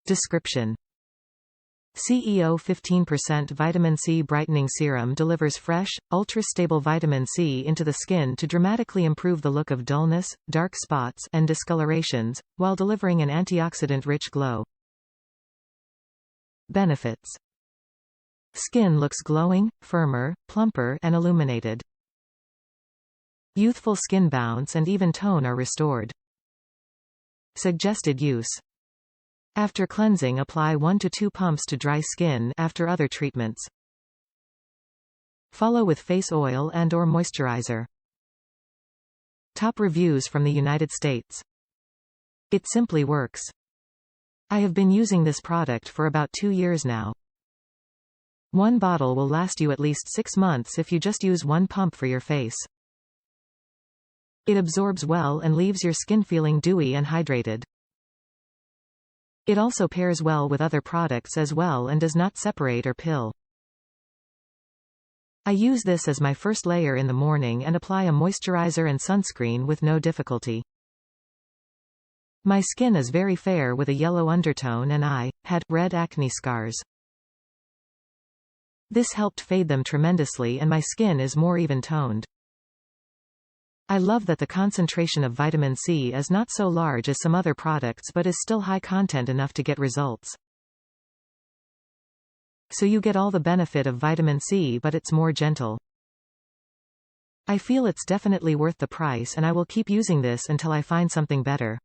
Description: C.E.O. 15% Vitamin C Brightening Serum delivers fresh, ultra-stable vitamin C into the skin to dramatically improve the look of dullness, dark spots, and discolorations, while delivering an antioxidant-rich glow. Benefits: skin looks glowing, firmer, plumper, and illuminated. Youthful skin bounce and even tone are restored. Suggested use: after cleansing, apply 1 to 2 pumps to dry skin after other treatments. Follow with face oil and/or moisturizer. Top reviews from the United States. It simply works. I have been using this product for about 2 years now. One bottle will last you at least 6 months if you just use 1 pump for your face. It absorbs well and leaves your skin feeling dewy and hydrated. It also pairs well with other products as well and does not separate or pill. I use this as my first layer in the morning and apply a moisturizer and sunscreen with no difficulty. My skin is very fair with a yellow undertone and I had red acne scars. This helped fade them tremendously and my skin is more even-toned. I love that the concentration of vitamin C is not so large as some other products but is still high content enough to get results. So you get all the benefit of vitamin C but it's more gentle. I feel it's definitely worth the price and I will keep using this until I find something better.